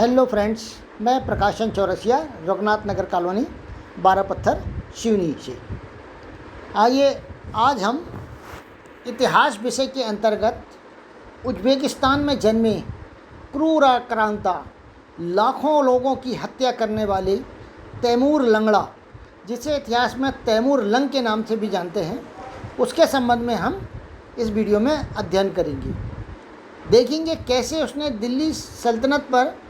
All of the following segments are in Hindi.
हेलो फ्रेंड्स, मैं प्रकाशन चौरसिया, रघुनाथ नगर कॉलोनी, 12 पत्थर, शिवनी से। आइए आज हम इतिहास विषय के अंतर्गत उज्बेकिस्तान में जन्मे क्रूर आक्रांता, लाखों लोगों की हत्या करने वाले तैमूर लंगड़ा, जिसे इतिहास में तैमूर लंग के नाम से भी जानते हैं, उसके संबंध में हम इस वीडियो में अध्ययन करेंगे। देखेंगे कैसे उसने दिल्ली सल्तनत पर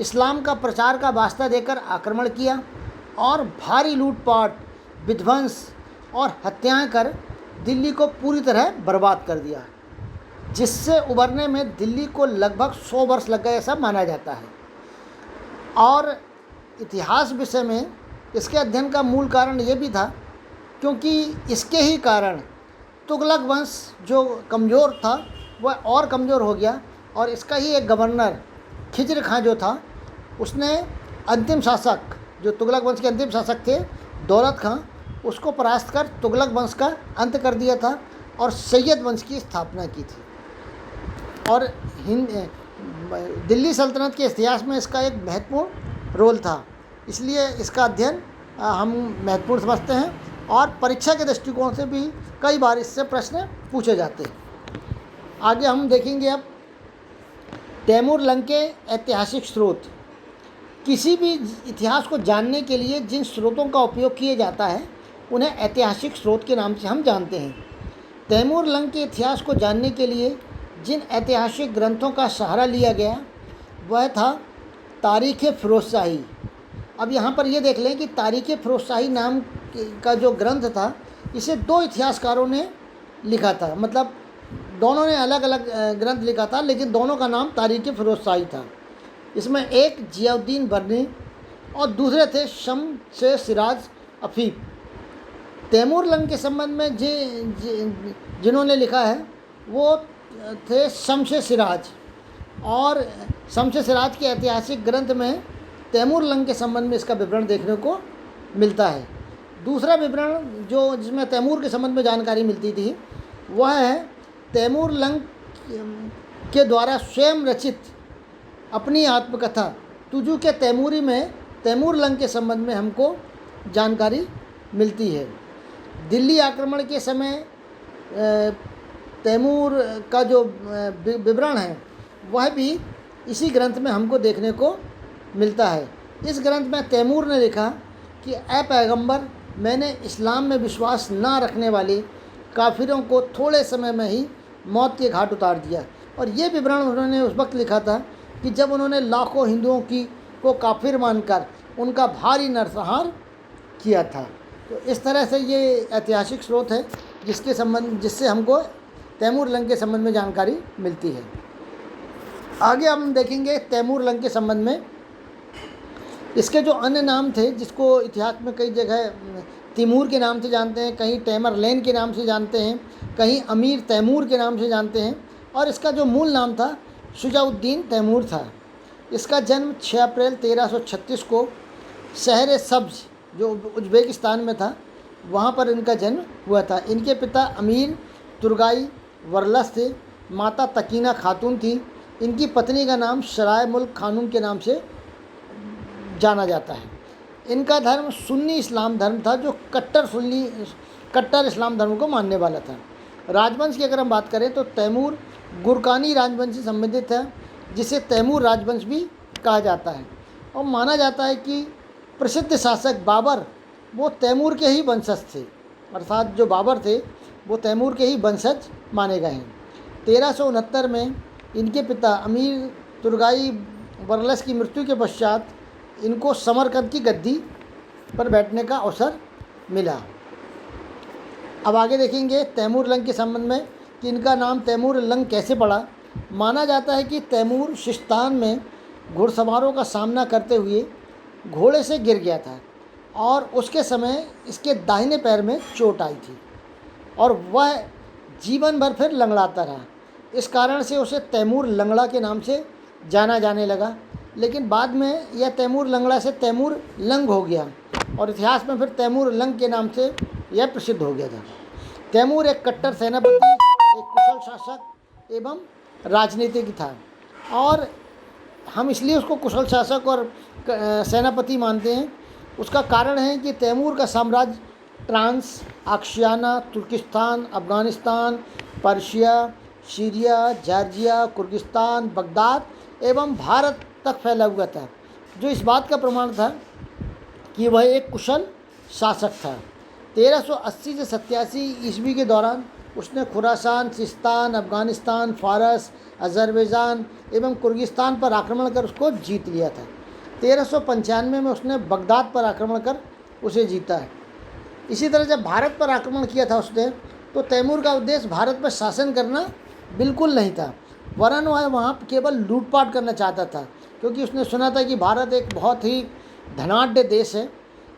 इस्लाम का प्रचार का वास्ता देकर आक्रमण किया और भारी लूटपाट, विध्वंस और हत्याएं कर दिल्ली को पूरी तरह बर्बाद कर दिया, जिससे उबरने में दिल्ली को लगभग 100 वर्ष लग गए ऐसा माना जाता है। और इतिहास विषय में इसके अध्ययन का मूल कारण ये भी था क्योंकि इसके ही कारण तुगलक वंश जो कमज़ोर था वह और कमज़ोर हो गया और इसका ही एक गवर्नर खिजर खां जो था, उसने अंतिम शासक, जो तुगलक वंश के अंतिम शासक थे, दौलत खां, उसको परास्त कर तुगलक वंश का अंत कर दिया था और सैयद वंश की स्थापना की थी। और दिल्ली सल्तनत के इतिहास में इसका एक महत्वपूर्ण रोल था, इसलिए इसका अध्ययन हम महत्वपूर्ण समझते हैं और परीक्षा के दृष्टिकोण से भी कई बार इससे प्रश्न पूछे जाते हैं। आगे हम देखेंगे अब तैमूर लंग के ऐतिहासिक स्रोत। किसी भी इतिहास को जानने के लिए जिन स्रोतों का उपयोग किया जाता है उन्हें ऐतिहासिक स्रोत के नाम से हम जानते हैं। तैमूर लंग के इतिहास को जानने के लिए जिन ऐतिहासिक ग्रंथों का सहारा लिया गया वह था तारीख़ फ़िरोज़शाही। अब यहाँ पर ये देख लें कि तारीख़ फ़िरोज़शाही नाम का जो ग्रंथ था, इसे 2 इतिहासकारों ने लिखा था, मतलब दोनों ने अलग अलग ग्रंथ लिखा था, लेकिन दोनों का नाम तारीख़ फ़िरोज़शाही था। इसमें एक जियाउद्दीन बर्नी और दूसरे थे शम्स सिराज अफ़ीफ़। तैमूर लंग के संबंध में जिन्होंने लिखा है वो थे शम्स सिराज, और शम्स सिराज के ऐतिहासिक ग्रंथ में तैमूर लंग के संबंध में इसका विवरण देखने को मिलता है। दूसरा विवरण जो जिसमें तैमूर के संबंध में जानकारी मिलती थी वह है तैमूर लंग के द्वारा स्वयं रचित अपनी आत्मकथा तुजु के तैमूरी में तैमूर लंग के संबंध में हमको जानकारी मिलती है। दिल्ली आक्रमण के समय तैमूर का जो विवरण है वह भी इसी ग्रंथ में हमको देखने को मिलता है। इस ग्रंथ में तैमूर ने लिखा कि ए पैगंबर, मैंने इस्लाम में विश्वास ना रखने वाले काफिरों को थोड़े समय में ही मौत के घाट उतार दिया। और ये विवरण उन्होंने उस वक्त लिखा था कि जब उन्होंने लाखों हिंदुओं को काफिर मानकर उनका भारी नरसंहार किया था। तो इस तरह से ये ऐतिहासिक स्रोत है जिससे हमको तैमूर लंग के संबंध में जानकारी मिलती है। आगे हम देखेंगे तैमूर लंग के संबंध में इसके जो अन्य नाम थे, जिसको इतिहास में कई जगह तिमूर के नाम से जानते हैं, कहीं टैमरलैन के नाम से जानते हैं, कहीं अमीर तैमूर के नाम से जानते हैं, और इसका जो मूल नाम था शुजाउद्दीन तैमूर था। इसका जन्म 6 अप्रैल 1336 को शहर सब्ज़ जो उज्बेकिस्तान में था वहाँ पर इनका जन्म हुआ था। इनके पिता अमीर तुर्गाई वरलस थे, माता तकीना खातून थी। इनकी पत्नी का नाम शराय मुल्क खानूम के नाम से जाना जाता है। इनका धर्म सुन्नी इस्लाम धर्म था, जो कट्टर इस्लाम धर्म को मानने वाला था। राजवंश की अगर हम बात करें तो तैमूर गुरकानी राजवंश से संबंधित है, जिसे तैमूर राजवंश भी कहा जाता है। और माना जाता है कि प्रसिद्ध शासक बाबर वो तैमूर के ही वंशज थे, अर्थात जो बाबर थे वो तैमूर के ही वंशज माने गए हैं। 1369 में इनके पिता अमीर तुर्गाई वरलस की मृत्यु के पश्चात इनको समरकंद की गद्दी पर बैठने का अवसर मिला। अब आगे देखेंगे तैमूर लंग के संबंध में कि इनका नाम तैमूर लंग कैसे पड़ा। माना जाता है कि तैमूर सिस्तान में घुड़सवारों का सामना करते हुए घोड़े से गिर गया था और उसके समय इसके दाहिने पैर में चोट आई थी और वह जीवन भर फिर लंगड़ाता रहा। इस कारण से उसे तैमूर लंगड़ा के नाम से जाना जाने लगा, लेकिन बाद में यह तैमूर लंगड़ा से तैमूर लंग हो गया और इतिहास में फिर तैमूर लंग के नाम से यह प्रसिद्ध हो गया था। तैमूर एक कट्टर सेनापति, एक कुशल शासक एवं राजनीतिज्ञ था और हम इसलिए उसको कुशल शासक और सेनापति मानते हैं। उसका कारण है कि तैमूर का साम्राज्य Transoxiana, Turkestan, Afghanistan, Persia, Syria, Georgia, Kyrgyzstan, Baghdad एवं भारत तक फैला हुआ था, जो इस बात का प्रमाण था कि वह एक कुशल शासक था। 1380 से 87 ईस्वी के दौरान उसने खुरासान, सिस्तान, अफ़गानिस्तान, फ़ारस, अज़रबैजान एवं कुर्गिस्तान पर आक्रमण कर उसको जीत लिया था। 1395 में उसने बगदाद पर आक्रमण कर उसे जीता है। इसी तरह जब भारत पर आक्रमण किया था उसने, तो तैमूर का उद्देश्य भारत पर शासन करना बिल्कुल नहीं था, वरन वह वहाँ केवल लूटपाट करना चाहता था, क्योंकि उसने सुना था कि भारत एक बहुत ही धनाढ्य देश है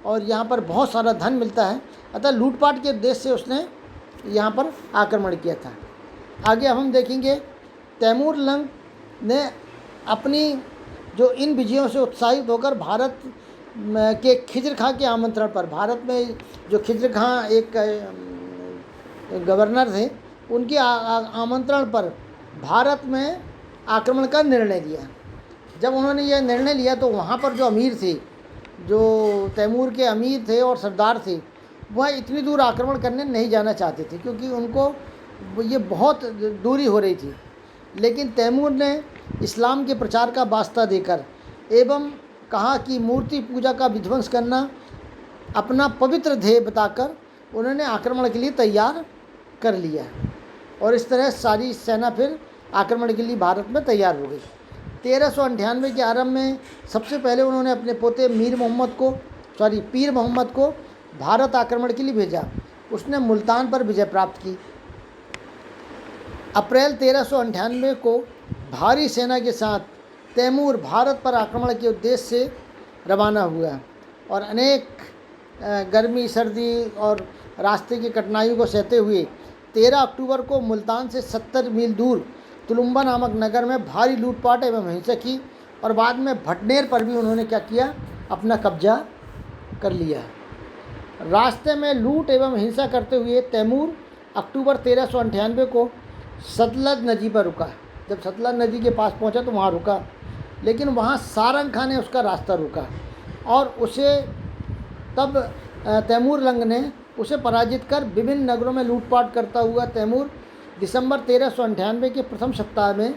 और यहाँ पर बहुत सारा धन मिलता है। अतः लूटपाट के उद्देश्य से उसने यहाँ पर आक्रमण किया था। आगे हम देखेंगे तैमूर लंग ने अपनी जो इन विजयों से उत्साहित होकर भारत के खिज्र खां के आमंत्रण पर, भारत में जो खिज्र खां एक गवर्नर थे, उनके आमंत्रण पर भारत में आक्रमण का निर्णय लिया। जब उन्होंने यह निर्णय लिया तो वहाँ पर जो अमीर थे, जो तैमूर के अमीर थे और सरदार थे, वह इतनी दूर आक्रमण करने नहीं जाना चाहते थे, क्योंकि उनको ये बहुत दूरी हो रही थी। लेकिन तैमूर ने इस्लाम के प्रचार का वास्ता देकर एवं कहा कि मूर्ति पूजा का विध्वंस करना अपना पवित्र ध्येय बताकर उन्होंने आक्रमण के लिए तैयार कर लिया, और इस तरह सारी सेना फिर आक्रमण के लिए भारत में तैयार हो गई। 1398 के आरंभ में सबसे पहले उन्होंने अपने पोते पीर मोहम्मद को भारत आक्रमण के लिए भेजा। उसने मुल्तान पर विजय प्राप्त की। अप्रैल 1398 को भारी सेना के साथ तैमूर भारत पर आक्रमण के उद्देश्य से रवाना हुआ और अनेक गर्मी, सर्दी और रास्ते की कठिनाइयों को सहते हुए 13 अक्टूबर को मुल्तान से 70 मील दूर तुलुम्बा नामक नगर में भारी लूटपाट एवं हिंसा की, और बाद में भटनेर पर भी उन्होंने क्या किया, अपना कब्जा कर लिया। रास्ते में लूट एवं हिंसा करते हुए तैमूर अक्टूबर 1398 को सतलज नदी पर रुका। जब सतलज नदी के पास पहुंचा तो वहाँ रुका, लेकिन वहाँ सारंग खां ने उसका रास्ता रोका और उसे तब तैमूर लंग ने उसे पराजित कर विभिन्न नगरों में लूटपाट करता हुआ तैमूर दिसंबर 1398 के प्रथम सप्ताह में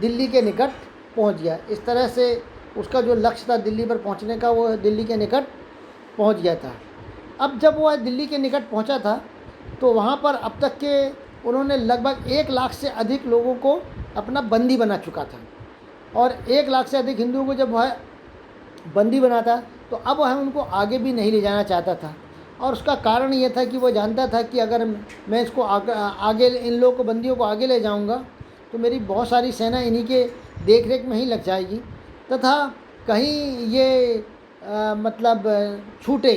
दिल्ली के निकट पहुंच गया। इस तरह से उसका जो लक्ष्य था दिल्ली पर पहुंचने का, वो दिल्ली के निकट पहुंच गया था। अब जब वह दिल्ली के निकट पहुंचा था तो वहां पर अब तक के उन्होंने लगभग 1 लाख से अधिक लोगों को अपना बंदी बना चुका था, और 1 लाख से अधिक हिंदुओं को जब वह बंदी बनाता तो अब वह उनको आगे भी नहीं ले जाना चाहता था। और उसका कारण ये था कि वो जानता था कि अगर मैं इसको आगे इन लोगों को, बंदियों को आगे ले जाऊंगा तो मेरी बहुत सारी सेना इन्हीं के देख रेख में ही लग जाएगी, तथा कहीं ये मतलब छूटे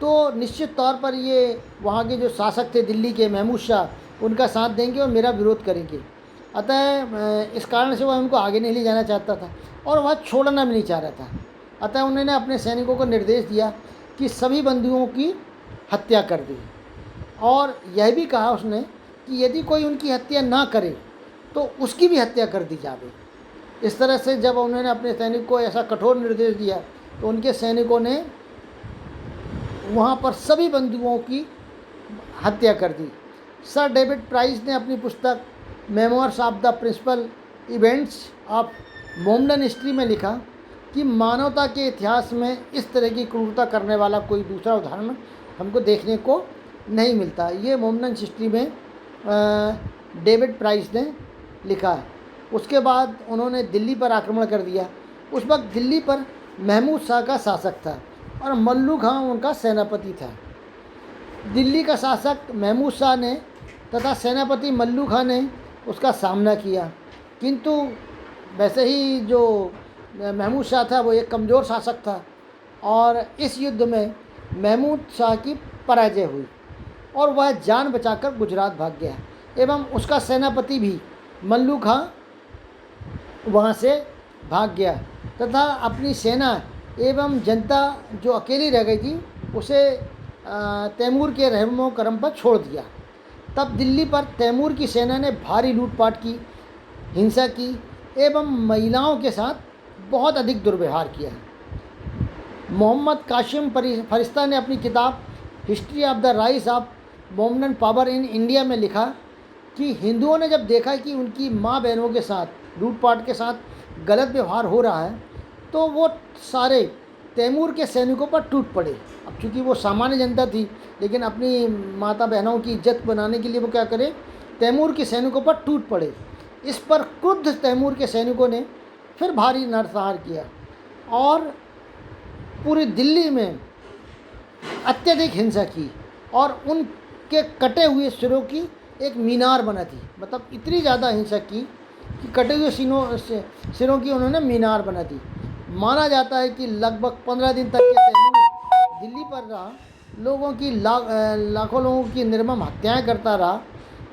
तो निश्चित तौर पर ये वहाँ के जो शासक थे दिल्ली के, महमूद शाह, उनका साथ देंगे और मेरा विरोध करेंगे। अतः इस कारण से वह उनको आगे नहीं ले जाना चाहता था और वह छोड़ना भी नहीं चाह रहा था। अतः उन्होंने अपने सैनिकों को निर्देश दिया कि सभी बंदियों की हत्या कर दी, और यह भी कहा उसने कि यदि कोई उनकी हत्या ना करे तो उसकी भी हत्या कर दी जाए। इस तरह से जब उन्होंने अपने सैनिक को ऐसा कठोर निर्देश दिया तो उनके सैनिकों ने वहाँ पर सभी बंदियों की हत्या कर दी। सर डेविड प्राइस ने अपनी पुस्तक memoirs of the principal events of Mohammedan history में लिखा कि मानवता के इतिहास में इस तरह की क्रूरता करने वाला कोई दूसरा उदाहरण हमको देखने को नहीं मिलता। ये मोमडन हिस्ट्री में डेविड प्राइस ने लिखा। उसके बाद उन्होंने दिल्ली पर आक्रमण कर दिया। उस वक्त दिल्ली पर महमूद शाह का शासक था और मल्लू खां उनका सेनापति था। दिल्ली का शासक महमूद शाह ने तथा सेनापति मल्लू खां ने उसका सामना किया, किंतु वैसे ही जो महमूद शाह था वो एक कमज़ोर शासक था और इस युद्ध में महमूद शाह की पराजय हुई और वह जान बचाकर गुजरात भाग गया एवं उसका सेनापति भी मल्लू खां वहाँ से भाग गया तथा अपनी सेना एवं जनता जो अकेली रह गई थी उसे तैमूर के रहमो करम पर छोड़ दिया। तब दिल्ली पर तैमूर की सेना ने भारी लूटपाट की, हिंसा की एवं महिलाओं के साथ बहुत अधिक दुर्व्यवहार किया है। मोहम्मद कासिम फरिश्ता ने अपनी किताब history of the rise of Mohammedan power in India में लिखा कि हिंदुओं ने जब देखा कि उनकी माँ बहनों के साथ लूटपाट के साथ गलत व्यवहार हो रहा है तो वो सारे तैमूर के सैनिकों पर टूट पड़े। अब चूँकि वो सामान्य जनता थी, लेकिन अपनी माता बहनों की इज्जत बनाने के लिए वो क्या करे, तैमूर के सैनिकों पर टूट पड़े। इस पर क्रुद्ध तैमूर के सैनिकों ने फिर भारी नरसंहार किया और पूरी दिल्ली में अत्यधिक हिंसा की और उनके कटे हुए सिरों की एक मीनार बना थी। मतलब इतनी ज़्यादा हिंसा की कि कटे हुए सिरों की उन्होंने मीनार बना दी। माना जाता है कि लगभग 15 दिन तक ये तैमूर दिल्ली पर रहा, लोगों की लाखों लोगों की निर्मम हत्याएं करता रहा,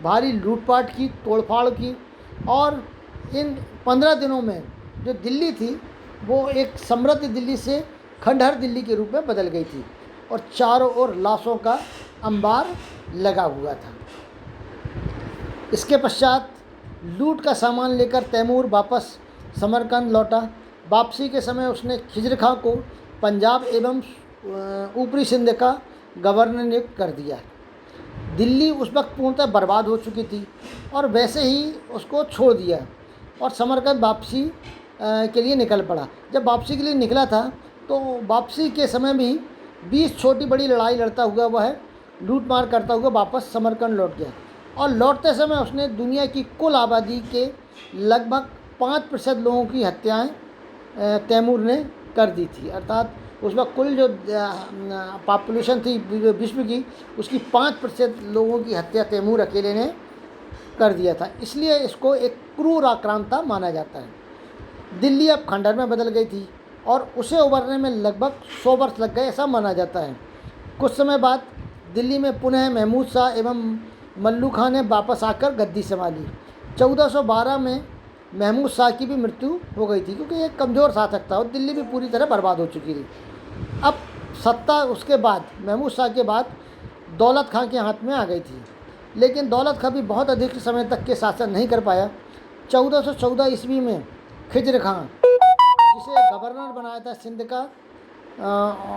भारी लूटपाट की, तोड़फाड़ की और इन 15 दिनों में जो दिल्ली थी वो एक समृद्ध दिल्ली से खंडहर दिल्ली के रूप में बदल गई थी और चारों ओर लाशों का अंबार लगा हुआ था। इसके पश्चात लूट का सामान लेकर तैमूर वापस समरकंद लौटा। वापसी के समय उसने खिजर खां को पंजाब एवं ऊपरी सिंध का गवर्नर नियुक्त कर दिया। दिल्ली उस वक्त पूर्णतः बर्बाद हो चुकी थी और वैसे ही उसको छोड़ दिया और समरकंद वापसी के लिए निकल पड़ा। जब वापसी के लिए निकला था तो वापसी के समय भी 20 छोटी बड़ी लड़ाई लड़ता हुआ वह लूट मार करता हुआ वापस समरकंद लौट गया और लौटते समय उसने दुनिया की कुल आबादी के लगभग 5% लोगों की हत्याएं तैमूर ने कर दी थी। अर्थात उस वक्त कुल जो पॉपुलेशन थी विश्व की उसकी 5% लोगों की हत्या तैमूर अकेले ने कर दिया था। इसलिए इसको एक क्रूर आक्रांता माना जाता है। दिल्ली अब खंडहर में बदल गई थी और उसे उभरने में लगभग 100 वर्ष लग गए, ऐसा माना जाता है। कुछ समय बाद दिल्ली में पुनः महमूद शाह एवं मल्लू खां ने वापस आकर गद्दी संभाली। 1412 में महमूद शाह की भी मृत्यु हो गई थी क्योंकि एक कमज़ोर शासक था और दिल्ली भी पूरी तरह बर्बाद हो चुकी थी। अब सत्ता उसके बाद महमूद शाह के बाद दौलत खां के हाथ में आ गई थी, लेकिन दौलत खां भी बहुत अधिक समय तक के शासन नहीं कर पाया। 1414 ईस्वी में खिजर खां, जिसे गवर्नर बनाया था सिंध का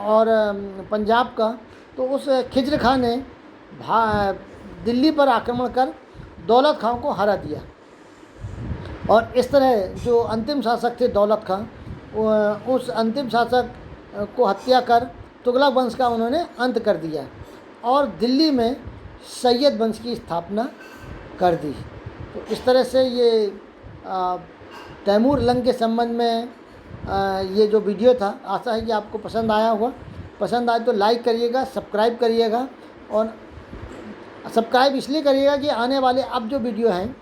और पंजाब का, तो उस खिजर खां ने दिल्ली पर आक्रमण कर दौलत खां को हरा दिया और इस तरह जो अंतिम शासक थे दौलत खां, उस अंतिम शासक को हत्या कर तुगलक वंश का उन्होंने अंत कर दिया और दिल्ली में सैयद वंश की स्थापना कर दी। तो इस तरह से ये तैमूर लंग के संबंध में ये जो वीडियो था, आशा है कि आपको पसंद आया होगा। पसंद आए तो लाइक करिएगा, सब्सक्राइब करिएगा और सब्सक्राइब इसलिए करिएगा कि आने वाले अब जो वीडियो हैं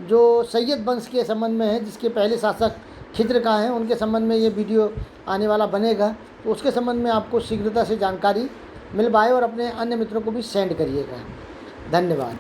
जो सैयद वंश के संबंध में है, जिसके पहले शासक खिजर खां हैं, उनके संबंध में ये वीडियो आने वाला बनेगा, तो उसके संबंध में आपको शीघ्रता से जानकारी मिल पाए और अपने अन्य मित्रों को भी सेंड करिएगा। धन्यवाद।